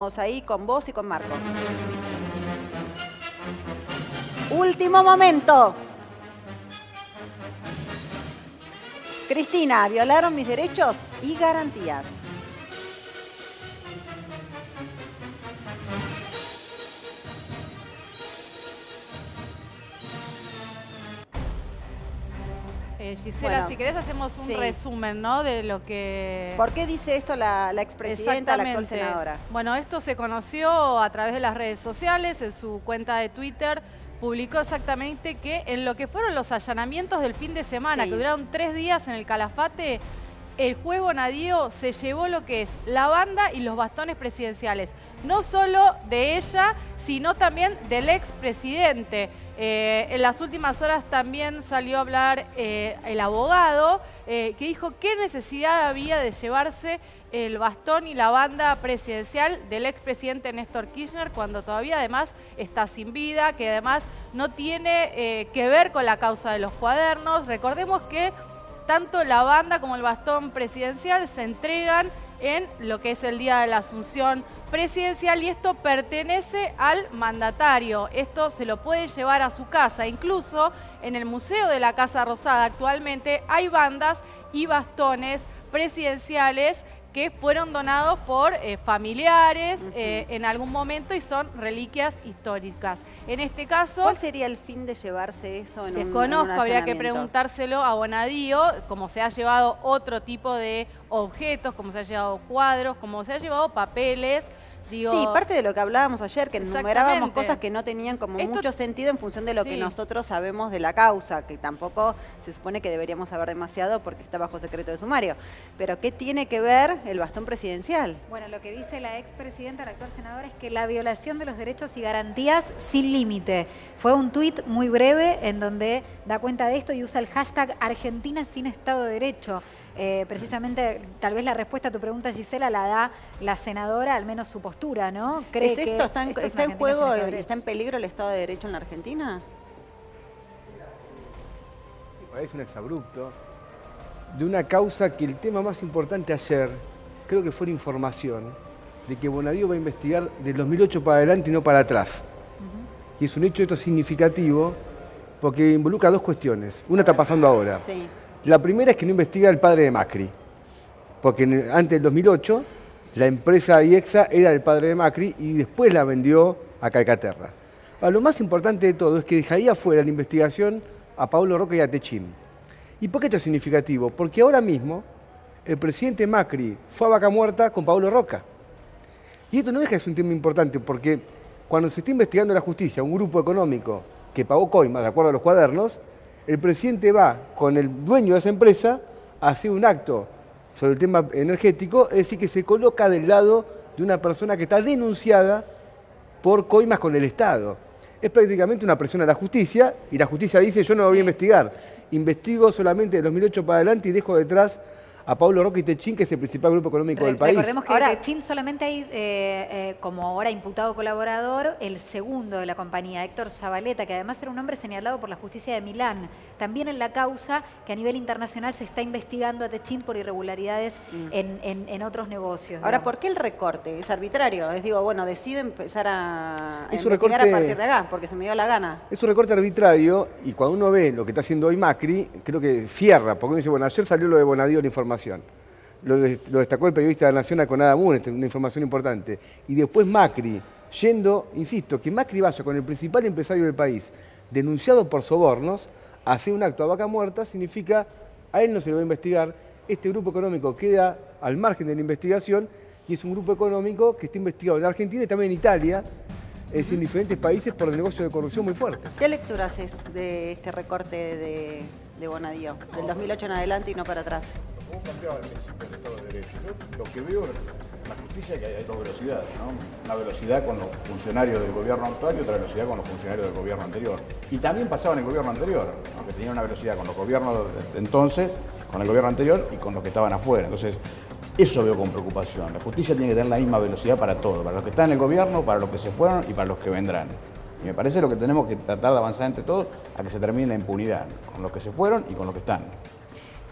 Vamos ahí con vos y con Marco. Último momento. Cristina, violaron mis derechos y garantías. Gisela, Bueno, si querés hacemos un sí. resumen, ¿no? De lo que... ¿Por qué dice esto la expresidenta, la actual senadora? Bueno, esto se conoció a través de las redes sociales, en su cuenta de Twitter publicó exactamente que en lo que fueron los allanamientos del fin de semana, Sí. que duraron 3 días en el Calafate, el juez Bonadío se llevó lo que es la banda y los bastones presidenciales. No solo de ella, sino también del expresidente. En las últimas horas también salió a hablar el abogado, que dijo qué necesidad había de llevarse el bastón y la banda presidencial del expresidente Néstor Kirchner cuando todavía además está sin vida, que además no tiene que ver con la causa de los cuadernos. Recordemos que tanto la banda como el bastón presidencial se entregan en lo que es el día de la asunción presidencial y esto pertenece al mandatario. Esto se lo puede llevar a su casa. Incluso en el Museo de la Casa Rosada actualmente hay bandas y bastones presidenciales que fueron donados por familiares en algún momento y son reliquias históricas. En este caso... ¿Cuál sería el fin de llevarse eso en Desconozco, un habría que allanamiento? preguntárselo a Bonadío, como se ha llevado otro tipo de objetos, como se ha llevado cuadros, como se ha llevado papeles. Digo, sí, parte de lo que hablábamos ayer, que enumerábamos exactamente. cosas que no tenían como Esto- mucho sentido en función de lo que sí. nosotros sabemos de la causa, que tampoco se supone que deberíamos saber demasiado porque está bajo secreto de sumario. Pero ¿qué tiene que ver el bastón presidencial? Bueno, lo que dice la expresidenta, la actual senadora, es que la violación de los derechos y garantías sin límite. Fue un tuit muy breve en donde da cuenta de esto y usa el hashtag Argentina sin Estado de Derecho. Precisamente, tal vez la respuesta a tu pregunta, Gisela, la da la senadora, al menos su postura, ¿no? ¿Es esto? ¿Está en esto es juego, una Argentina sin Estado de está Derecho. en peligro el Estado de Derecho en la Argentina? Parece un exabrupto de una causa que el tema más importante ayer creo que fue la información de que Bonadío va a investigar del 2008 para adelante y no para atrás. Y es un hecho esto significativo porque involucra dos cuestiones. Una está pasando ahora. Sí. La primera es que no investiga al padre de Macri, porque antes del 2008 la empresa IEXA era del padre de Macri y después la vendió a Calcaterra. Ahora, lo más importante de todo es que dejaría fuera la investigación a Pablo Roca y a Techín. ¿Y por qué esto es significativo? Porque ahora mismo el presidente Macri fue a Vaca Muerta con Pablo Roca. Y esto no deja de ser un tema importante porque cuando se está investigando en la justicia un grupo económico que pagó coimas de acuerdo a los cuadernos, el presidente va con el dueño de esa empresa a hacer un acto sobre el tema energético, es decir, que se coloca del lado de una persona que está denunciada por coimas con el Estado. Es prácticamente una presión a la justicia y la justicia dice yo no lo voy a investigar, investigo solamente de 2008 para adelante y dejo detrás a Pablo Roca y Techín, que es el principal grupo económico del país. Recordemos que Ahora- de Techín solamente hay, como ahora imputado colaborador, el segundo de la compañía, Héctor Zabaleta, que además era un hombre señalado por la justicia de Milán. También en la causa que a nivel internacional se está investigando a Techín por irregularidades en otros negocios. Ahora, digamos. ¿por qué el recorte? ¿Es arbitrario? Es digo, bueno, decido empezar a Es un investigar recorte- a partir de acá, porque se me dio la gana. Es un recorte arbitrario y cuando uno ve lo que está haciendo hoy Macri, creo que cierra, porque uno dice, bueno, ayer salió lo de Bonadío la información. Lo destacó el periodista de la Nación con Adamun, una información importante. Y después Macri, yendo, insisto, que Macri vaya con el principal empresario del país, denunciado por sobornos, a hacer un acto a Vaca Muerta, significa, a él no se le va a investigar, este grupo económico queda al margen de la investigación y es un grupo económico que está investigado en Argentina y también en Italia, es decir, en diferentes países por negocios de corrupción muy fuertes. ¿Qué lectura haces de este recorte de Bonadío, del 2008 en adelante y no para atrás? Como planteaba al principio del Estado de Derecho, yo lo que veo en la justicia es que hay dos velocidades, ¿no? Una velocidad con los funcionarios del gobierno actual y otra velocidad con los funcionarios del gobierno anterior. Y también pasaba en el gobierno anterior, ¿no? Que tenía una velocidad con los gobiernos de entonces, con el gobierno anterior y con los que estaban afuera. Entonces, eso veo con preocupación. La justicia tiene que tener la misma velocidad para todo, para los que están en el gobierno, para los que se fueron y para los que vendrán. Y me parece lo que tenemos que tratar de avanzar entre todos a que se termine la impunidad, con los que se fueron y con los que están.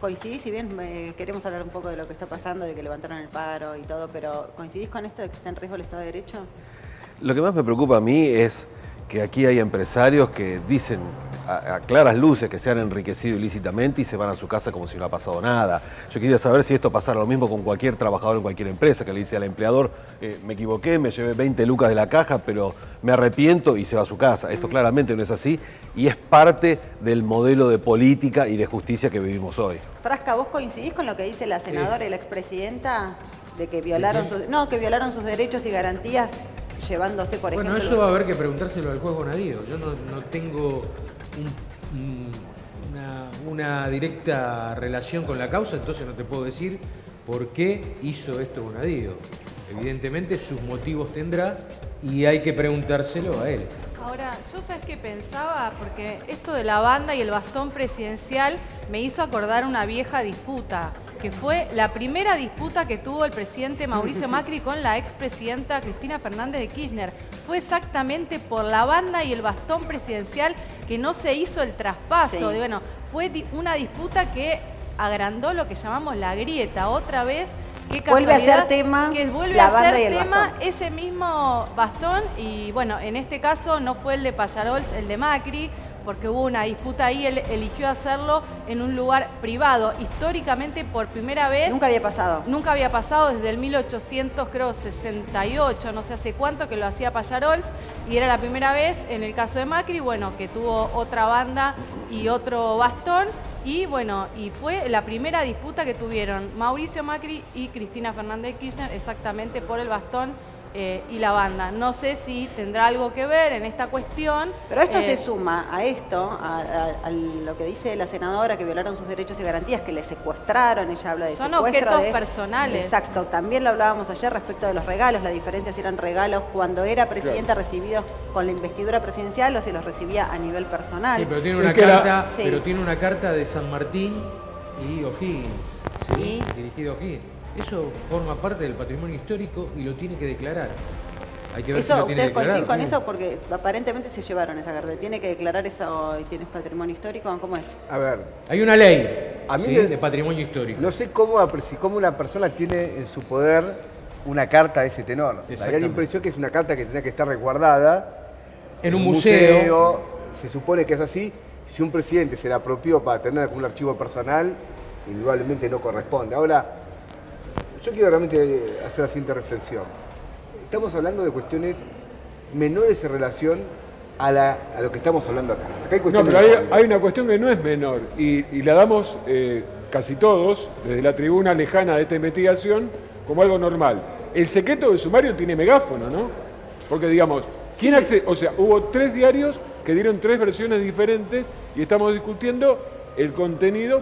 ¿Coincidís? Si bien queremos hablar un poco de lo que está pasando, de que levantaron el paro y todo, pero ¿coincidís con esto de que está en riesgo el Estado de Derecho? Lo que más me preocupa a mí es que aquí hay empresarios que dicen a claras luces que se han enriquecido ilícitamente y se van a su casa como si no ha pasado nada. Yo quería saber si esto pasara lo mismo con cualquier trabajador en cualquier empresa, que le dice al empleador, me equivoqué, me llevé 20 lucas de la caja, pero me arrepiento y se va a su casa. Esto claramente no es así y es parte del modelo de política y de justicia que vivimos hoy. Frasca, ¿vos coincidís con lo que dice la senadora y la expresidenta de que violaron que violaron sus derechos y garantías llevándose, por ejemplo... Bueno, eso va a haber que preguntárselo al juez Bonadío. Yo no tengo una directa relación con la causa, entonces no te puedo decir por qué hizo esto Bonadío. Evidentemente sus motivos tendrá y hay que preguntárselo a él. Ahora, yo sabes qué pensaba, porque esto de la banda y el bastón presidencial me hizo acordar una vieja disputa, que fue la primera disputa que tuvo el presidente Mauricio Macri con la expresidenta Cristina Fernández de Kirchner. Fue exactamente por la banda y el bastón presidencial que no se hizo el traspaso. Sí. Bueno, fue una disputa que agrandó lo que llamamos la grieta. Otra vez, qué Vuelve a casualidad ser tema que vuelve la a banda ser y el tema bastón. ese mismo bastón. Y bueno, en este caso no fue el de Pallarols, el de Macri, porque hubo una disputa ahí, él eligió hacerlo en un lugar privado. Históricamente, por primera vez... Nunca había pasado. Nunca había pasado desde el 1868, no sé hace cuánto, que lo hacía Pallarols, y era la primera vez en el caso de Macri, bueno, que tuvo otra banda y otro bastón, y bueno, y fue la primera disputa que tuvieron Mauricio Macri y Cristina Fernández de Kirchner exactamente por el bastón y la banda. No sé si tendrá algo que ver en esta cuestión. Pero esto se suma a esto, a lo que dice la senadora, que violaron sus derechos y garantías, que le secuestraron, ella habla de Son secuestro. objetos personales. Exacto, también lo hablábamos ayer respecto de los regalos, la diferencia si eran regalos cuando era presidenta recibidos con la investidura presidencial o si los recibía a nivel personal. Sí, pero tiene Es una que carta, Sí. pero tiene una carta de San Martín y O'Higgins, ¿sí? ¿Y? Dirigido a O'Higgins. Eso forma parte del patrimonio histórico y lo tiene que declarar. Hay que ver si Eso, lo tiene ¿ustedes coinciden declarado. con eso? Porque aparentemente se llevaron esa carta. ¿Tiene que declarar eso y tienes patrimonio histórico? ¿Cómo es? A ver, Hay una ley A mí ¿sí? me- de patrimonio histórico. no sé cómo una persona tiene en su poder una carta de ese tenor. Me da la Exactamente. impresión que es una carta que tenía que estar resguardada En un museo. Se supone que es así. Si un presidente se la apropió para tener como un archivo personal, indudablemente no corresponde. Ahora, yo quiero realmente hacer la siguiente reflexión. Estamos hablando de cuestiones menores en relación a lo que estamos hablando acá. Acá hay No, cuestiones pero de fondo. hay una cuestión que no es menor y la damos casi todos, desde la tribuna lejana de esta investigación, como algo normal. El secreto del sumario tiene megáfono, ¿no? Porque digamos, ¿quién accede? O sea, hubo 3 diarios que dieron 3 versiones diferentes y estamos discutiendo el contenido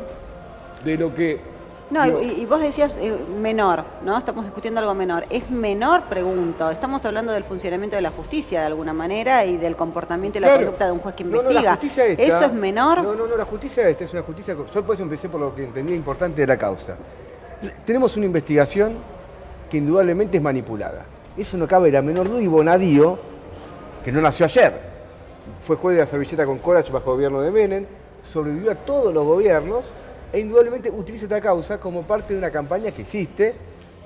de lo que... No, y vos decías menor, ¿no? Estamos discutiendo algo menor. ¿Es menor? Pregunto. Estamos hablando del funcionamiento de la justicia de alguna manera y del comportamiento y la Claro. conducta de un juez que No, investiga. la justicia esta, ¿Eso es menor? No, la justicia esta es una justicia... Yo por eso empecé por lo que entendía importante de la causa. Tenemos una investigación que indudablemente es manipulada. Eso no cabe la menor duda y Bonadío, que no nació ayer, fue juez de la servilleta con Corach bajo el gobierno de Menem, sobrevivió a todos los gobiernos e indudablemente utiliza esta causa como parte de una campaña que existe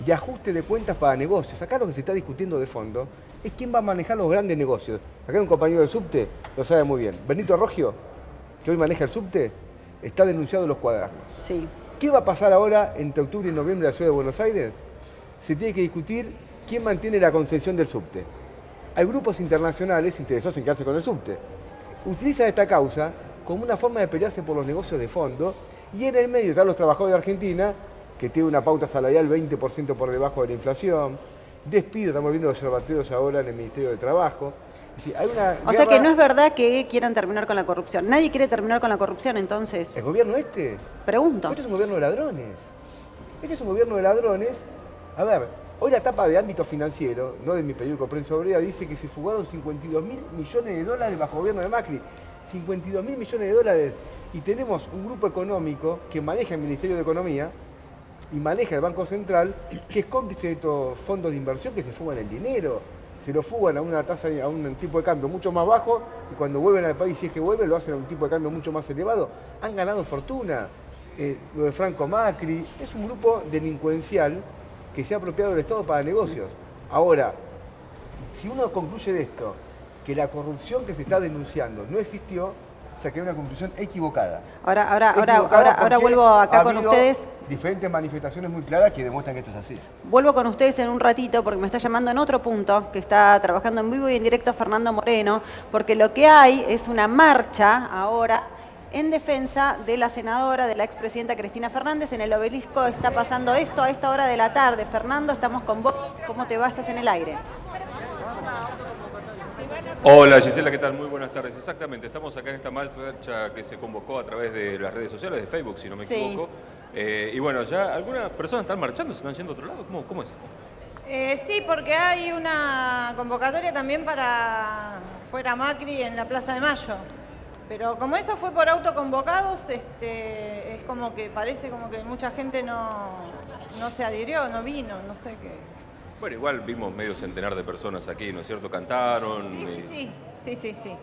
de ajuste de cuentas para negocios. Acá lo que se está discutiendo de fondo es quién va a manejar los grandes negocios. Acá hay un compañero del subte, lo sabe muy bien. Benito Rogio, que hoy maneja el subte, está denunciado en los cuadernos. Sí. ¿Qué va a pasar ahora entre octubre y noviembre en la ciudad de Buenos Aires? Se tiene que discutir quién mantiene la concesión del subte. Hay grupos internacionales interesados en quedarse con el subte. Utilizan esta causa como una forma de pelearse por los negocios de fondo y en el medio están los trabajadores de Argentina, que tiene una pauta salarial 20% por debajo de la inflación, despido, estamos viendo los observatorios ahora en el Ministerio de Trabajo. Es decir, hay una O sea que guerra- no es verdad que quieran terminar con la corrupción. Nadie quiere terminar con la corrupción, entonces. ¿El gobierno este? Pregunto. Este es un gobierno de ladrones. Este es un gobierno de ladrones. A ver, hoy la tapa de ámbito financiero, no de mi periódico Prensa Obrera, dice que se fugaron 52.000 millones de dólares bajo el gobierno de Macri. 52.000 millones de dólares. Y tenemos un grupo económico que maneja el Ministerio de Economía y maneja el Banco Central, que es cómplice de estos fondos de inversión que se fugan el dinero. Se lo fugan a una tasa, a un tipo de cambio mucho más bajo y cuando vuelven al país, si es que vuelven, lo hacen a un tipo de cambio mucho más elevado. Han ganado fortuna. lo de Franco Macri, es un grupo delincuencial que se ha apropiado del Estado para negocios. Ahora, si uno concluye de esto, que la corrupción que se está denunciando no existió, saqué una conclusión equivocada. Ahora vuelvo acá con ustedes. Diferentes manifestaciones muy claras que demuestran que esto es así. Vuelvo con ustedes en un ratito porque me está llamando en otro punto, que está trabajando en vivo y en directo Fernando Moreno, porque lo que hay es una marcha ahora en defensa de la senadora, de la expresidenta Cristina Fernández. En el Obelisco está pasando esto a esta hora de la tarde. Fernando, estamos con vos. ¿Cómo te va? Estás en el aire. Hola Gisela, ¿qué tal? Muy buenas tardes. Exactamente, estamos acá en esta marcha que se convocó a través de las redes sociales, de Facebook, si no me equivoco. Y bueno, ya algunas personas están marchando, se están yendo a otro lado. ¿Cómo es? Sí, porque hay una convocatoria también para fuera Macri en la Plaza de Mayo. Pero como esto fue por autoconvocados, es como que parece como que mucha gente no se adhirió, no vino, no sé qué. Bueno, igual vimos medio centenar de personas aquí, ¿no es cierto? Cantaron. Sí.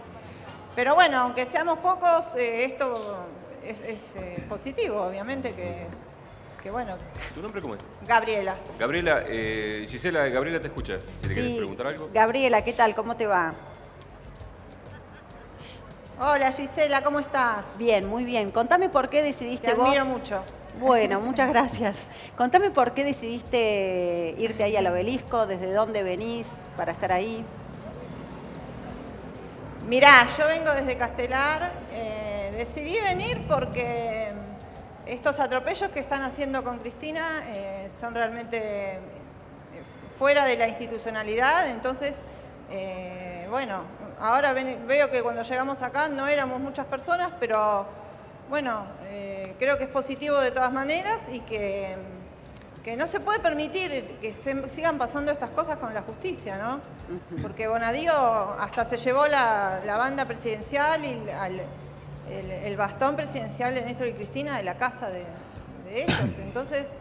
Pero bueno, aunque seamos pocos, esto es positivo, obviamente, que bueno. ¿Tu nombre cómo es? Gabriela. Gabriela, Gisela, Gabriela te escucha, si le querés preguntar algo. Gabriela, ¿qué tal? ¿Cómo te va? Hola Gisela, ¿cómo estás? Bien, muy bien. Contame por qué decidiste Te admiro mucho. Bueno, muchas gracias. Contame por qué decidiste irte ahí al Obelisco, desde dónde venís para estar ahí. Mirá, yo vengo desde Castelar, decidí venir porque estos atropellos que están haciendo con Cristina son realmente fuera de la institucionalidad, entonces, bueno, ahora veo que cuando llegamos acá no éramos muchas personas, pero bueno, creo que es positivo de todas maneras y que no se puede permitir que se sigan pasando estas cosas con la justicia, ¿no? Porque Bonadío hasta se llevó la banda presidencial y el bastón presidencial de Néstor y Cristina de la casa de ellos. Entonces,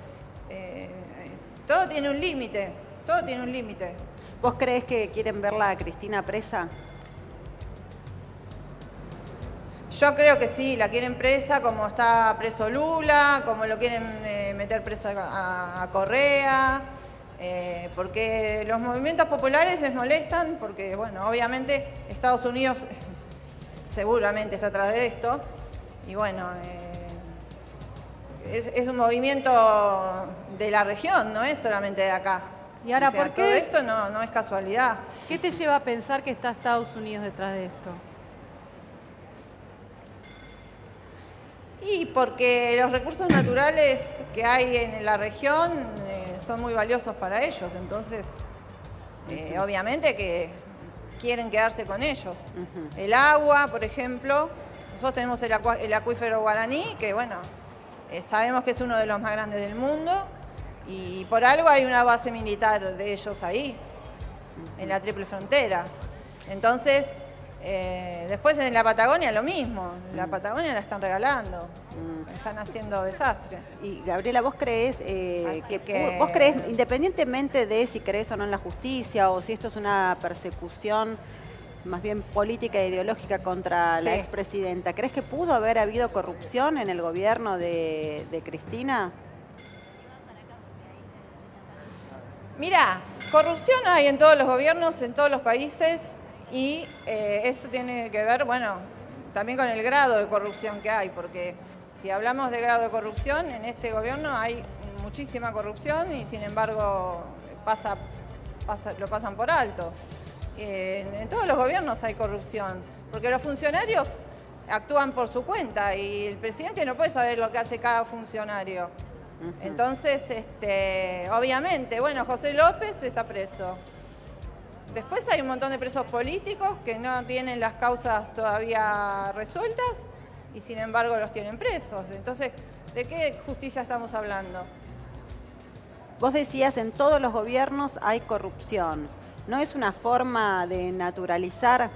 todo tiene un límite, todo tiene un límite. ¿Vos creés que quieren verla a Cristina presa? Yo creo que sí, la quieren presa como está preso Lula, como lo quieren meter preso a Correa, porque los movimientos populares les molestan, porque bueno, obviamente Estados Unidos seguramente está atrás de esto, y bueno, es un movimiento de la región, no es solamente de acá. Y ahora, o sea, ¿por qué? todo esto no es casualidad. ¿Qué te lleva a pensar que está Estados Unidos detrás de esto? Y porque los recursos naturales que hay en la región son muy valiosos para ellos, entonces obviamente que quieren quedarse con ellos. El agua, por ejemplo, nosotros tenemos el acuífero Guaraní, que bueno, sabemos que es uno de los más grandes del mundo, y por algo hay una base militar de ellos ahí, en la Triple Frontera. Entonces, después en la Patagonia lo mismo, la Patagonia la están regalando, están haciendo desastres. Y Gabriela, ¿vos creés vos creés, independientemente de si creés o no en la justicia o si esto es una persecución más bien política e ideológica contra la expresidenta, ¿creés que pudo haber habido corrupción en el gobierno de Cristina? Mirá, corrupción hay en todos los gobiernos, en todos los países. Y eso tiene que ver, bueno, también con el grado de corrupción que hay, porque si hablamos de grado de corrupción, en este gobierno hay muchísima corrupción y sin embargo lo pasan por alto. En todos los gobiernos hay corrupción, porque los funcionarios actúan por su cuenta y el presidente no puede saber lo que hace cada funcionario. Entonces, obviamente, bueno, José López está preso. Después hay un montón de presos políticos que no tienen las causas todavía resueltas y sin embargo los tienen presos. Entonces, ¿de qué justicia estamos hablando? Vos decías, en todos los gobiernos hay corrupción. ¿No es una forma de naturalizar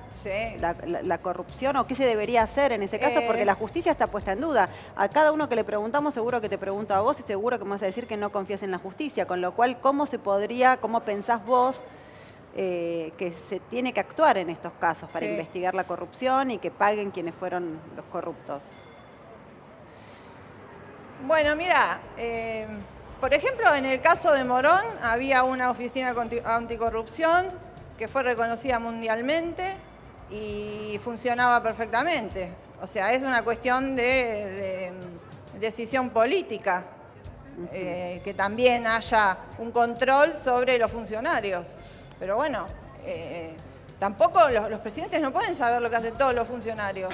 la corrupción? ¿O qué se debería hacer en ese caso? Porque la justicia está puesta en duda. A cada uno que le preguntamos seguro que te pregunto a vos y seguro que me vas a decir que no confías en la justicia. Con lo cual, ¿cómo pensás vos que se tiene que actuar en estos casos para investigar la corrupción y que paguen quienes fueron los corruptos? Bueno, mira, por ejemplo, en el caso de Morón había una oficina anticorrupción que fue reconocida mundialmente y funcionaba perfectamente. O sea, es una cuestión de decisión política, que también haya un control sobre los funcionarios. Pero bueno, tampoco los presidentes no pueden saber lo que hacen todos los funcionarios,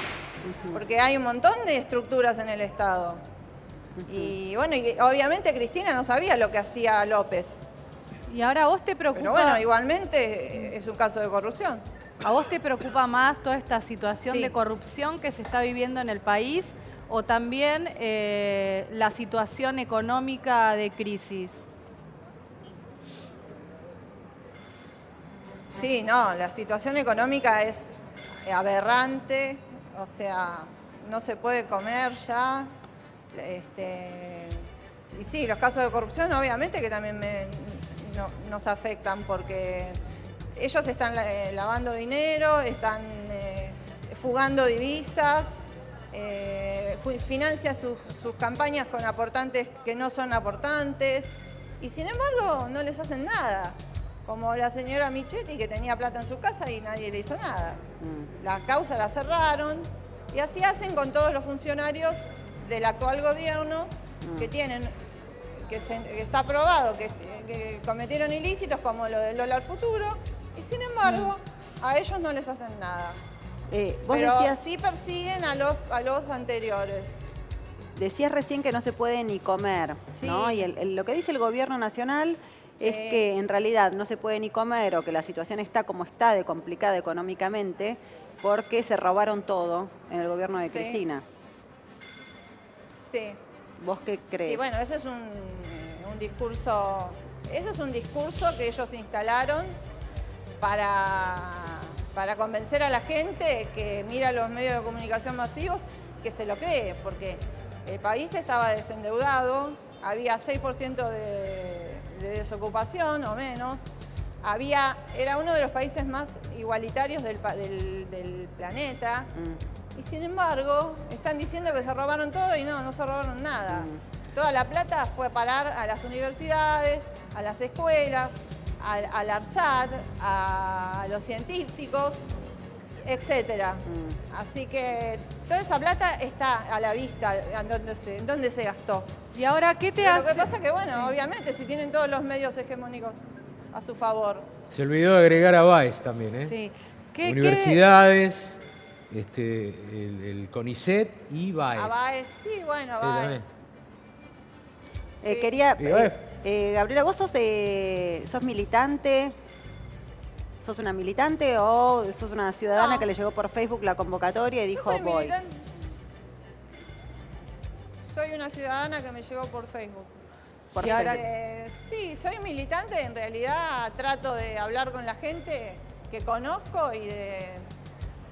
porque hay un montón de estructuras en el Estado. Y bueno, y obviamente Cristina no sabía lo que hacía López. Y ahora a vos te preocupa... Pero bueno, igualmente es un caso de corrupción. ¿A vos te preocupa más toda esta situación Sí. de corrupción que se está viviendo en el país o también la situación económica de crisis? Sí, no, la situación económica es aberrante, o sea, no se puede comer ya. Y sí, los casos de corrupción obviamente que también nos afectan porque ellos están lavando dinero, están fugando divisas, financian sus campañas con aportantes que no son aportantes y sin embargo no les hacen nada. Como la señora Michetti que tenía plata en su casa y nadie le hizo nada. La causa la cerraron y así hacen con todos los funcionarios del actual gobierno que tienen, que está aprobado que cometieron ilícitos como lo del dólar futuro y sin embargo a ellos no les hacen nada. Vos Pero decías, sí persiguen a los anteriores. decías recién que no se puede ni comer, Sí. ¿no? Y lo que dice el gobierno nacional es Sí. que en realidad no se puede ni comer o que la situación está como está de complicada económicamente porque se robaron todo en el gobierno de Sí. Cristina. Sí. ¿Vos qué crees? Sí, bueno, eso es un discurso, que ellos instalaron para convencer a la gente que mira los medios de comunicación masivos que se lo cree, porque el país estaba desendeudado, había 6% de desocupación o menos, era uno de los países más igualitarios del planeta. Y sin embargo, están diciendo que se robaron todo y no se robaron nada. Toda la plata fue a parar a las universidades, a las escuelas, al ARSAT, a los científicos, etc. Así que toda esa plata está a la vista en dónde se gastó. ¿Y ahora qué te Pero hace? lo que pasa es que, bueno, obviamente, si tienen todos los medios hegemónicos a su favor. Se olvidó de agregar a Baez también, ¿eh? Sí. Universidades, el CONICET y Baez. A Baez, sí, bueno, a Sí, Baez. también. Sí. Quería, Y Baez. Gabriela, ¿vos sos militante? ¿Sos una militante o sos una ciudadana No. que le llegó por Facebook la convocatoria y Yo dijo soy voy? militante. Soy una ciudadana que me llegó por Facebook. Por Y ahora- Facebook. Sí, soy militante, en realidad trato de hablar con la gente que conozco y de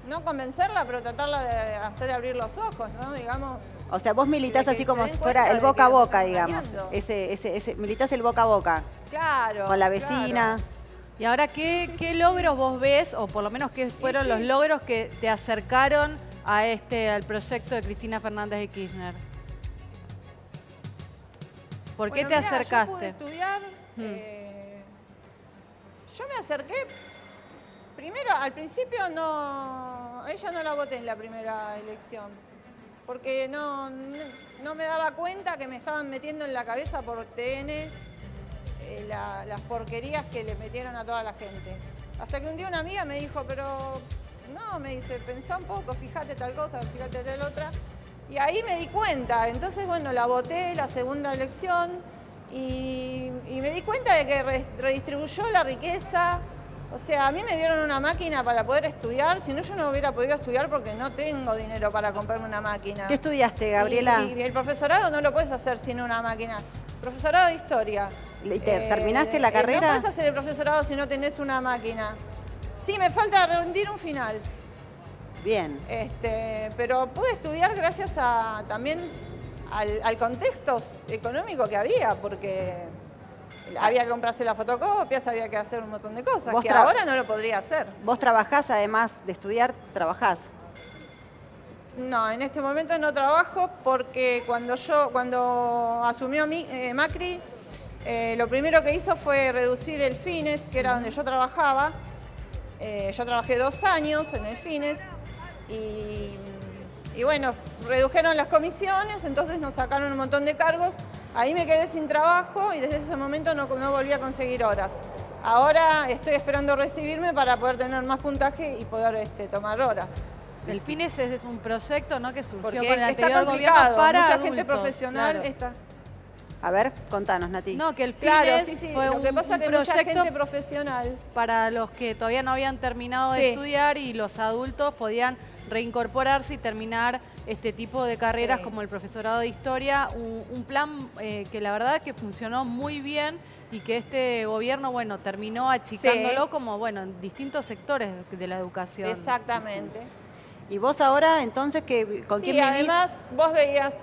no convencerla, pero tratarla de hacer abrir los ojos, ¿no? Digamos. O sea, vos militás de que así se como den si fuera cuenta el de que boca a los boca, están digamos. engañando. Militás el boca a boca Claro. con la vecina. claro. ¿Y ahora qué logros vos ves, o por lo menos qué fueron sí. los logros que te acercaron al proyecto de Cristina Fernández de Kirchner? ¿Por qué Bueno, te mirá, Yo pude acercaste? estudiar. Yo me acerqué. Primero, al principio a ella no la voté en la primera elección. Porque no me daba cuenta que me estaban metiendo en la cabeza por TN las porquerías que le metieron a toda la gente. Hasta que un día una amiga me dijo, pero no, me dice, pensá un poco, fíjate tal cosa, fíjate tal otra. Y ahí me di cuenta. Entonces, bueno, la voté la segunda elección y me di cuenta de que redistribuyó la riqueza. O sea, a mí me dieron una máquina para poder estudiar, si no yo no hubiera podido estudiar porque no tengo dinero para comprarme una máquina. ¿Qué estudiaste, Gabriela? Y el profesorado no lo puedes hacer sin una máquina. Profesorado de historia. ¿Y terminaste la carrera? No puedes hacer el profesorado si no tenés una máquina. Sí, me falta rendir un final. Bien. Pero pude estudiar gracias también al contexto económico que había, porque había que comprarse las fotocopias, había que hacer un montón de cosas ¿Vos que ahora no lo podría hacer. ¿Vos trabajás, además de estudiar, trabajás? No, en este momento no trabajo porque cuando asumió Macri, lo primero que hizo fue reducir el Fines, que era donde yo trabajaba. Yo trabajé 2 años en el Fines y bueno, redujeron las comisiones, entonces nos sacaron un montón de cargos. Ahí me quedé sin trabajo y desde ese momento no volví a conseguir horas. Ahora estoy esperando recibirme para poder tener más puntaje y poder tomar horas. El FINES es un proyecto, ¿no?, que surgió Porque con el está anterior complicado, gobierno para mucha adultos. gente profesional Claro. está. A ver, contanos, Nati. No, que el Claro, FINES sí, fue lo que pasa un es que mucha proyecto gente profesional. para los que todavía no habían terminado de Sí. estudiar y los adultos podían reincorporarse y terminar este tipo de carreras Sí. como el profesorado de historia. Un plan que la verdad que funcionó muy bien y que este gobierno, bueno, terminó achicándolo Sí. como, bueno, en distintos sectores de la educación. Exactamente. ¿Y vos ahora, entonces, con Sí, quién vivís? además vos veías...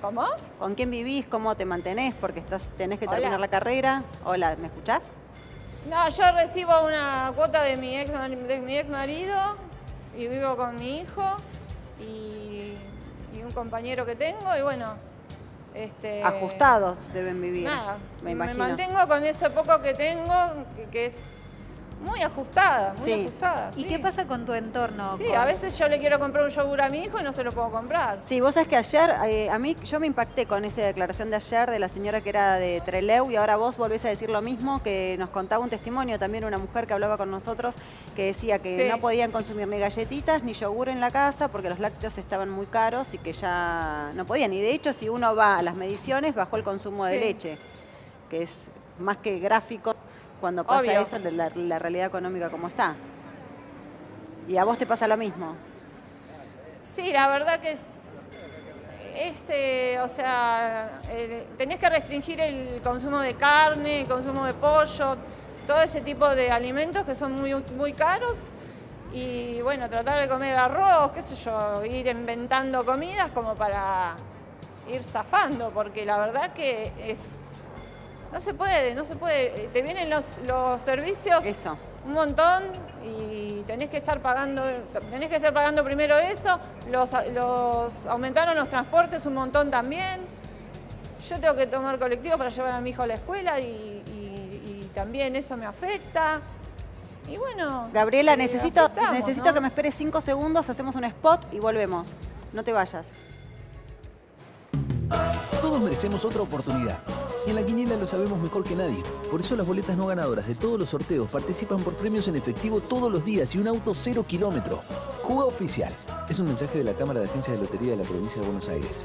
¿Cómo? ¿Con quién vivís? ¿Cómo te mantenés? Porque tenés que Hola. terminar la carrera. Hola, ¿me escuchás? No, yo recibo una cuota de mi ex marido y vivo con mi hijo y un compañero que tengo y bueno, Ajustados deben vivir. nada, me me imagino. mantengo con ese poco que tengo, que es muy ajustada, muy Sí. ajustada. ¿Y sí. qué pasa con tu entorno? Sí, a veces yo le quiero comprar un yogur a mi hijo y no se lo puedo comprar. Sí, vos sabés que ayer, yo me impacté con esa declaración de ayer de la señora que era de Trelew y ahora vos volvés a decir lo mismo, que nos contaba un testimonio también una mujer que hablaba con nosotros que decía que Sí. no podían consumir ni galletitas ni yogur en la casa porque los lácteos estaban muy caros y que ya no podían. Y de hecho, si uno va a las mediciones, bajó el consumo de Sí. leche, que es más que gráfico cuando pasa Obvio. eso, la realidad económica como está. Y a vos te pasa lo mismo. Sí, la verdad que o sea, tenés que restringir el consumo de carne, el consumo de pollo, todo ese tipo de alimentos que son muy, muy caros. Y bueno, tratar de comer arroz, qué sé yo, ir inventando comidas como para ir zafando, porque la verdad que no se puede. Te vienen los servicios Eso. un montón y tenés que estar pagando primero eso, aumentaron los transportes un montón también. Yo tengo que tomar colectivo para llevar a mi hijo a la escuela y también eso me afecta. Y bueno, Gabriela, necesito aceptamos, ¿no? que me esperes 5 segundos, hacemos un spot y volvemos. No te vayas. Todos merecemos otra oportunidad. Y en la quiniela lo sabemos mejor que nadie. Por eso las boletas no ganadoras de todos los sorteos participan por premios en efectivo todos los días y un auto 0 kilómetro. Juga oficial. Es un mensaje de la Cámara de Agencias de Lotería de la Provincia de Buenos Aires.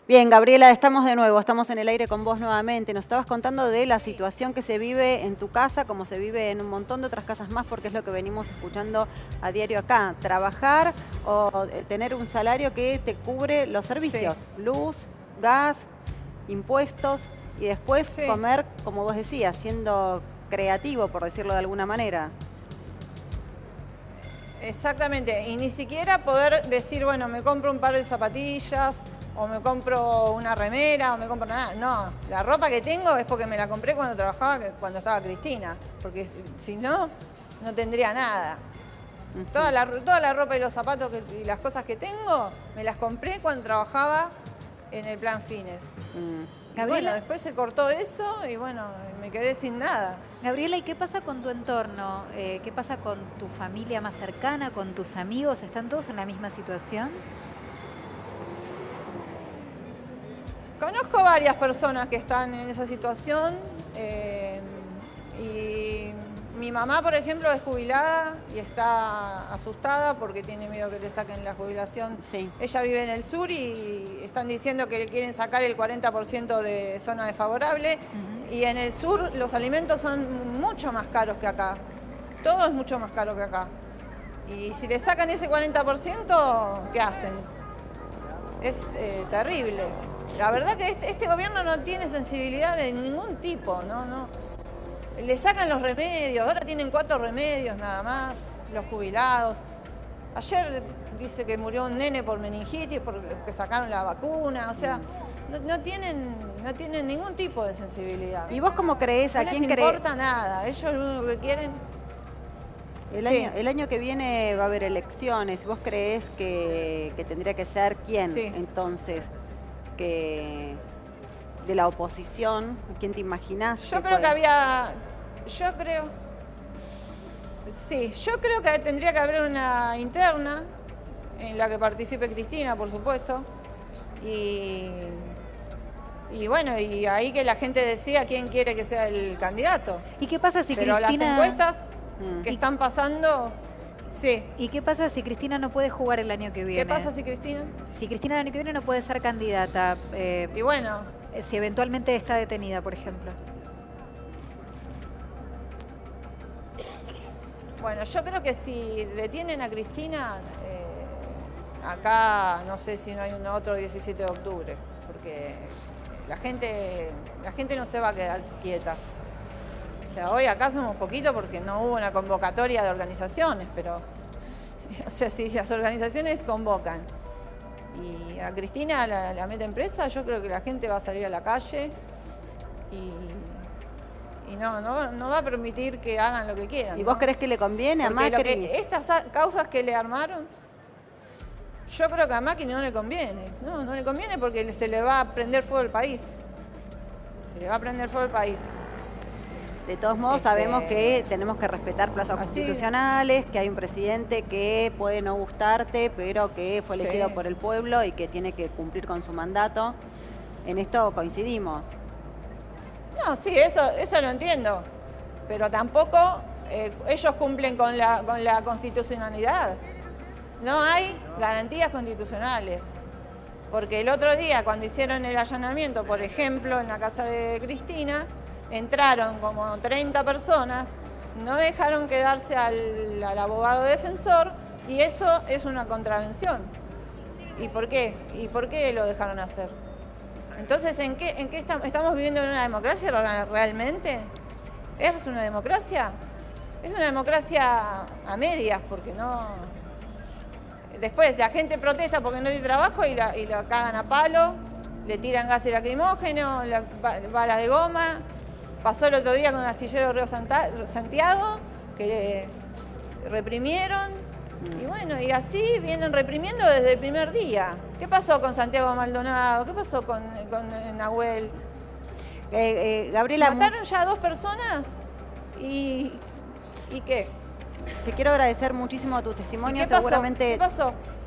Bien, Gabriela, estamos de nuevo, estamos en el aire con vos nuevamente. Nos estabas contando de la situación que se vive en tu casa, como se vive en un montón de otras casas más, porque es lo que venimos escuchando a diario acá. Trabajar o tener un salario que te cubre los servicios, luz, gas, impuestos, y después comer, como vos decías, siendo creativo, por decirlo de alguna manera. Exactamente, y ni siquiera poder decir, bueno, me compro un par de zapatillas, o me compro una remera, o me compro nada. No, la ropa que tengo es porque me la compré cuando cuando estaba Cristina, porque si no, no tendría nada. Toda la ropa y los zapatos y las cosas que tengo, me las compré cuando trabajaba en el Plan Fines. Gabriela, Bueno, después se cortó eso y bueno, me quedé sin nada. Gabriela, ¿y qué pasa con tu entorno? ¿Qué pasa con tu familia más cercana, con tus amigos? ¿Están todos en la misma situación? Conozco varias personas que están en esa situación y mi mamá, por ejemplo, es jubilada y está asustada porque tiene miedo que le saquen la jubilación. Sí. Ella vive en el sur y están diciendo que le quieren sacar el 40% de zona desfavorable y en el sur los alimentos son mucho más caros que acá. Todo es mucho más caro que acá. Y si le sacan ese 40%, ¿qué hacen? Es terrible. La verdad que este gobierno no tiene sensibilidad de ningún tipo, no. Le sacan los remedios, ahora tienen 4 remedios nada más, los jubilados. Ayer dice que murió un nene por meningitis porque sacaron la vacuna, o sea, no tienen ningún tipo de sensibilidad. ¿Y vos cómo creés? ¿A No quién les creés? importa nada, ellos lo único que quieren... El año que viene va a haber elecciones. ¿Vos creés que tendría que ser quién? Sí. Entonces, que de la oposición, ¿quién te imaginás? Yo creo que había... Yo creo que tendría que haber una interna en la que participe Cristina, por supuesto. Y bueno, y ahí que la gente decida quién quiere que sea el candidato. ¿Y qué pasa si Pero Cristina... las encuestas que están pasando, sí. ¿Y qué pasa si Cristina no puede jugar el año que viene? ¿Qué pasa si Cristina? Si Cristina el año que viene no puede ser candidata, Y bueno, si eventualmente está detenida, por ejemplo. bueno, yo creo que si detienen a Cristina, acá no sé si no hay un otro 17 de octubre, porque la gente no se va a quedar quieta. O sea, hoy acá somos poquito porque no hubo una convocatoria de organizaciones, pero, o sea, si las organizaciones convocan y a Cristina la meten presa, yo creo que la gente va a salir a la calle y no va a permitir que hagan lo que quieran. ¿Y vos creés que le conviene a Macri? Estas causas que le armaron, yo creo que a Macri no le conviene. No le conviene porque se le va a prender fuego el país. Se le va a prender fuego el país. De todos modos, sabemos que tenemos que respetar plazos constitucionales, que hay un presidente que puede no gustarte, pero que fue elegido por el pueblo y que tiene que cumplir con su mandato. En esto coincidimos. No, sí, eso lo entiendo. Pero tampoco ellos cumplen con la constitucionalidad. No hay garantías constitucionales. Porque el otro día, cuando hicieron el allanamiento, por ejemplo, en la casa de Cristina, entraron como 30 personas, no dejaron quedarse al abogado defensor y eso es una contravención. ¿Y por qué? ¿Y por qué lo dejaron hacer? Entonces, ¿en qué estamos viviendo en una democracia realmente? ¿Es una democracia? Es una democracia a medias, porque no... Después la gente protesta porque no hay trabajo y la cagan a palo, le tiran gases lacrimógenos, balas de goma. Pasó el otro día con el astillero Río Santiago, que reprimieron. Y bueno, y así vienen reprimiendo desde el primer día. ¿Qué pasó con Santiago Maldonado? ¿Qué pasó con Nahuel? Gabriela, mataron ya a 2 personas y ¿qué? Te quiero agradecer muchísimo tu testimonio. ¿Qué pasó? Seguramente ¿Qué pasó?